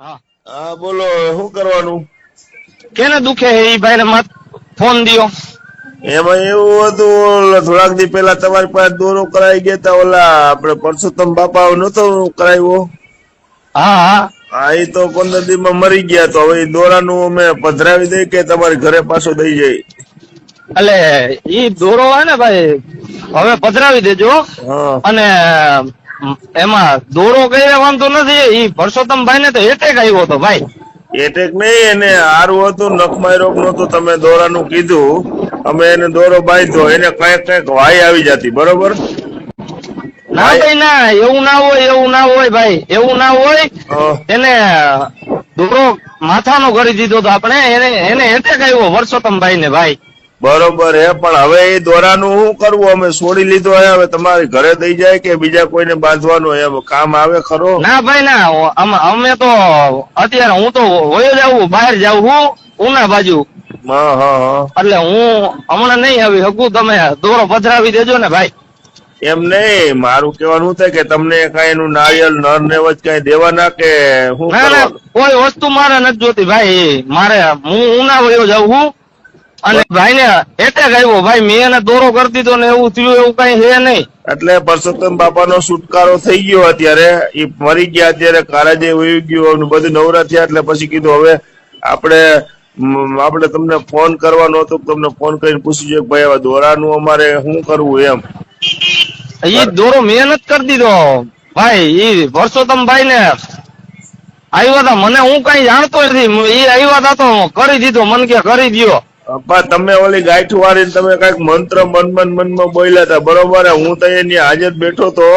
હા હા બોલો, શું કરવાનું? કેને દુખે એ ભાઈ ને મત ફોન દિયો. એમાં એવું હતું, થોડાક દી પેલા તમારી પાસે દોરો કરાવી ગયા તા, ઓલા આપડે પરસોત્તમ બાપા નતો કરાવ્યો? હા હા હા, એ તો 15 દી માં મરી ગયા. તો હવે દોરાનું અમે પધરાવી દઈ કે તમારી ઘરે પાછો દઈ જાય? એટલે ઈ દોરો હોય ને ભાઈ, હવે પધરાવી દેજો. હા અને એમાં દોરો કઈ વાંધો નથી. ઈ પરસોત્તમભાઈ ને તો એટેક આવ્યો હતો ભાઈ. એટેક નહીં, એને હારું હતું, નખમાય રોગ નતું. તમે દોરાનું કીધું, અમે એને દોરો બાંધ્યો, એને કઈક વાય આવી જતી, બરોબર? ના ભાઈ ના, એવું ના હોય, એવું ના હોય ભાઈ, એવું ના હોય. એને દોરો માથાનો કરી દીધો તો આપણે, એને એટેક આવ્યો પરસોત્તમભાઈ ને ભાઈ. બરોબર હે, પણ હવે એ દોરાનું શું કરવું? અમે છોડી લીધો હે, હવે તમારી ઘરે દઈ જાય કે બીજા કોઈને બાંધવાનું એમ કામ આવે ખરો? ના ભાઈ ના, અમે તો અત્યારે હું તો વયો જાઉં, બહાર જાઉં હું ઉના બાજુ. હા હા હા, એટલે હું હમણાં નહીં આવી શકું. તમે દોરો પધરાવી દેજો ને ભાઈ. એમ નહીં, મારું કેવાનું થાય કે તમને કઈ એનું નારિયેલ નર ને કઈ દેવાના કે શું ના ના, કરવાનું? કોઈ વસ્તુ મારે નથી જોતી ભાઈ. મારે હું ઉના વયો જાઉં છું. અને ભાઈ ને એટેક આવ્યો ભાઈ, મેં એને દોરો કરી દીધો ને એવું થયું, એવું કઈ છે નહીં. એટલે પરસોત્તમ બાપાનો છુટકારો થઈ ગયો. અત્યારે એ મરી ગયા, અત્યારે કાળાજે વહી ગયું, બધું નવરા થયા. એટલે પછી કીધું હવે આપણે તમને ફોન કરવાનો હતો, તમને ફોન કરીને પૂછી જોઈએ ભાઈ હવે દોરાનું અમારે શું કરવું એમ. ઈ દોરો મહેનત કરી દીધો ભાઈ. ઈ પરસોત્તમભાઈ ને આવ્યા હતા, મને હું કઈ જાણતો નથી. ઈ આવ્યા હતા તો કરી દીધો, મન કે કરી દયો. તમે ઓલી ગાંઠ વાળી તમે કઈક મંત્ર મનમાં બોલ્યા હતા, બરોબર? હું તો એની હાજર બેઠો તો,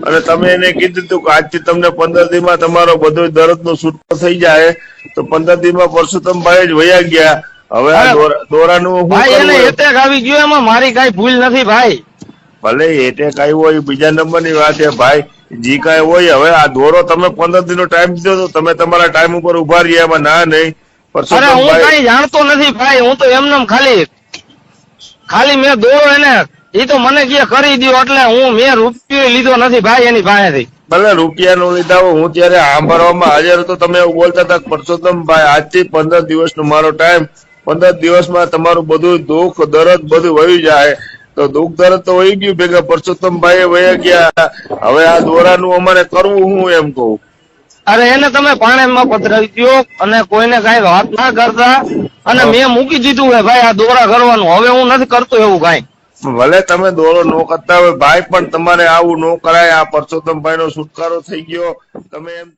અને તમે એને કીધું તું કે આજથી તમને 15 દી માં તમારો બધો દર્દ નો છૂટકો થઈ જાય. તો 15 દી માં પરસોત્તમભાઈ જ વયા ગયા. હવે આ દોરાનું શું ભાઈ એને કરવું? એટેક આવી ગયો, એમાં મારી કઈ ભૂલ નથી ભાઈ. ભલે એટેક આવ્યો એ બીજા નંબર ની વાત છે ભાઈ, જી કઈ હોય. હવે આ દોરો તમે 15 દી નો ટાઈમ દીધો તો તમે તમારા ટાઈમ ઉપર ઉભા રહ્યા, એમાં ના નહીં. અરે હું કઈ જાણતો નથી ભાઈ. હું તો એમને ખાલી મેં દોરો એને, એ તો મને કે કરી દયો, એટલે મેં રૂપિયો લીધો નથી ભાઈ એની પાસેથી. ભલે રૂપિયા નો લીધા હોય, હું ત્યારે સાંભળવામાં હાજર હતો. તમે એવું બોલતા હતા પરસોત્તમભાઈ આજથી 15 દિવસનો મારો ટાઈમ, 15 દિવસમાં તમારું બધું દુઃખ દર્દ બધું વહી જાય. તો દુઃખ દર્દ તો વહી ગયું ભેગા, પરસોત્તમભાઈ વહી ગયા. હવે આ દોરાનું અમારે કરવું હું એમ કહું. અરે એને તમે પાણીમાં પધરાવી દો, અને કોઈને કઈ વાત ના કરતા. અને મેં મૂકી દીધું હે ભાઈ આ દોરા કરવાનું. હવે હું નથી કરતો એવું કઈ. ભલે તમે દોરો નો કરતા હોય ભાઈ, પણ તમારે આવું ન કરાય. આ પરસોત્તમભાઈ નો છુટકારો થઈ ગયો. તમે એમ